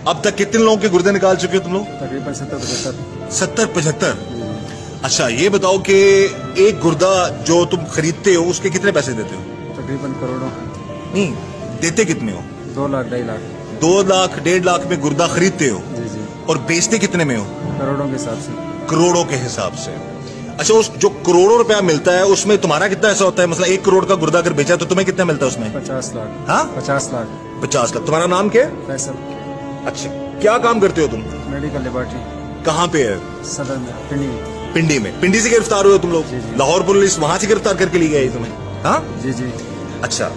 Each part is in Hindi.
अब तक कितने लोगों के गुर्दे निकाल चुके हो तुम लोग? तकरीबन 70-75। 70-75। अच्छा, ये बताओ कि एक गुर्दा जो तुम खरीदते हो उसके कितने पैसे देते हो? तकरीबन करोड़ों। नहीं, देते कितने हो? 2 लाख 2.5 लाख। 2 लाख 1.5 लाख में गुर्दा खरीदते हो? जी जी। और बेचते कितने में हो? करोड़ों के हिसाब से। करोड़ों के हिसाब से। अच्छा, उस जो करोड़ों रुपया मिलता है उसमें तुम्हारा कितना ऐसा होता है? मतलब 1 करोड़ का गुर्दा अगर बेचा तो तुम्हें कितना मिलता है उसमें? 50 लाख। हाँ, 50 लाख। 50 लाख। तुम्हारा नाम क्या है? फैसल। अच्छा, क्या काम करते हो तुम? Medical laboratory. कहाँ पे है? सदर में, पिंडी में। पिंडी में। पिंडी से गिरफ्तार हुए हो तुम लोग? जी जी। लाहौर पुलिस वहां से गिरफ्तार करके ली गई तुम्हें? हाँ जी जी। अच्छा,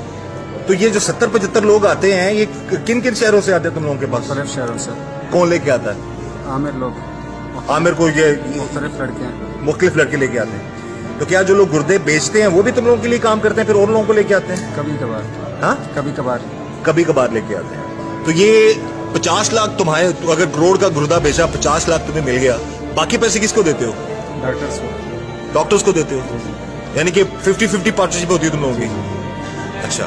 तो ये जो 70-75 लोग आते हैं, ये किन किन शहरों से आते हैं तुम लोगों के पास? मुख्तलिफ शहरों से। कौन लेके आता है? आमिर लोग। आमिर को ये मुख्तलिफ लड़के हैं। मुख्तलिफ लड़के लेके आते हैं। तो क्या जो लोग गुर्दे बेचते हैं वो भी तुम लोगों के लिए काम करते हैं, फिर और लोगों को लेके आते हैं? कभी कभार। हाँ, कभी कभार। कभी कभार लेके आते हैं। तो ये 50 लाख तुम्हारे, अगर करोड़ का गुर्दा बेचा, 50 लाख तुम्हें मिल गया, बाकी पैसे किसको देते हो? डॉक्टर्स को। डॉक्टर्स को देते हो? यानी कि 50-50 पार्टनरशिप होती है तुम लोगों की। अच्छा,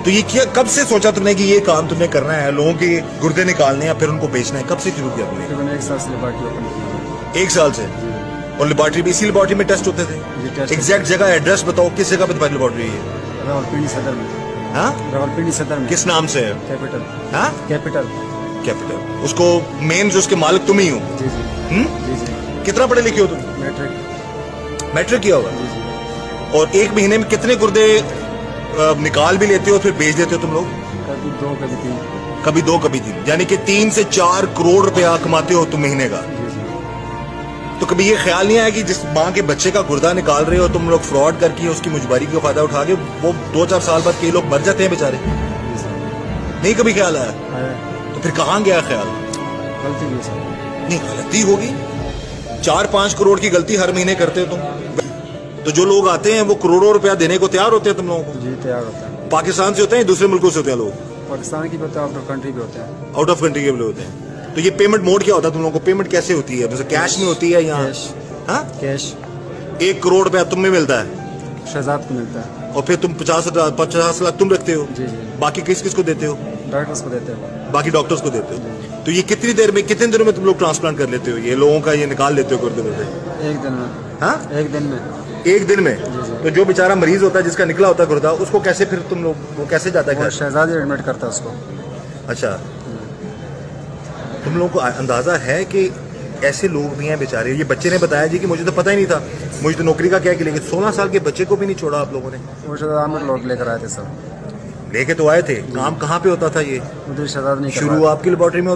तो ये क्या, कब से सोचा तुमने कि ये काम तुमने करना है, लोगों के गुर्दे निकालने या फिर उनको बेचना है? कब से शुरू किया तुमने? तकरीबन 1 साल से लेबोरेटरी ओपन की। 1 साल से? और लेबोरेटरी भी, इसी लेबोरेटरी में टेस्ट होते थे? एग्जैक्ट जगह, एड्रेस बताओ, किस जगह पे तुम्हारी लेबोरेटरी है? रावलपिंडी सदर में। हाँ, रावलपिंडी सदर में। किस नाम से है? कैपिटल। हाँ, कैपिटल। कैपिटल। उसको मेन जो उसके मालिक तुम ही हो? जी जी। जी जी। कितना पढ़े लिखे हो तुम? मैट्रिक। मैट्रिक किया होगा। जी जी। और एक महीने में कितने गुर्दे निकाल भी लेते हो फिर बेच देते हो तुम लोग? कभी 2 कभी 3। कभी 2 कभी 3, यानी कि 3 से 4 करोड़ रुपया कमाते हो तुम महीने का। जी जी। तो कभी ये ख्याल नहीं आया कि जिस माँ के बच्चे का गुर्दा निकाल रहे हो तुम लोग, फ्रॉड करके उसकी मुजबारी का फायदा उठा के वो 2-4 साल बाद कई लोग मर जाते हैं बेचारे? नहीं कभी ख्याल आया? तो फिर कहाँ गया ख्याल? गलती हुई सर। नहीं, गलती होगी। 4-5 करोड़ की गलती हर महीने करते हो तुम। तो जो लोग आते हैं वो करोड़ों रुपया देने को तैयार होते हैं तुम लोगों को? जी, तैयार होता है। पाकिस्तान से होते हैं, दूसरे मुल्कों से होते हैं लोग? पाकिस्तान की भी होता है, आउट ऑफ कंट्री भी होते हैं। आउट ऑफ कंट्री के भी होते हैं। तो ये पेमेंट मोड क्या होता है तुम लोगों को? पेमेंट कैसे होती है? जैसे कैश में होती है या? कैश। हाँ, कैश। 1 करोड़ रुपया तुम्हें मिलता है शहजाद को मिलता है। और फिर तुम 50 लाख तुम रखते हो? जी जी। बाकी किस किस को देते हो? डॉक्टर्स को देते हैं। बाकी डॉक्टर्स को देते हो। तो ये कितनी देर में, कितने दिनों में तुम लोग ट्रांसप्लांट कर लेते हो ये लोगों का, ये निकाल लेते हो गुर्दे गुर्दे? 1 दिन में। हाँ, 1 दिन में। 1 दिन में? जी जी। तो जो बेचारा मरीज होता है जिसका निकला होता है गुर्दा, उसको कैसे फिर तुम लोग, वो कैसे जाता है? शहजाद एडमिट करता है उसको। अच्छा, तुम लोगों को अंदाजा है कि ऐसे लोग भी हैं बेचारे? ये बच्चे ने बताया जी कि मुझे तो पता ही नहीं था, मुझे तो नौकरी का क्या कि, लेकिन 16 साल के बच्चे को भी नहीं छोड़ा आप लोगों ने? वो शहजाद आमिर लोग लेकर आए थे सर। लेके तो आए थे, काम कहाँ पे होता था ये? उधर शहजाद नहीं शुरू आपकी लेबोरेटरी में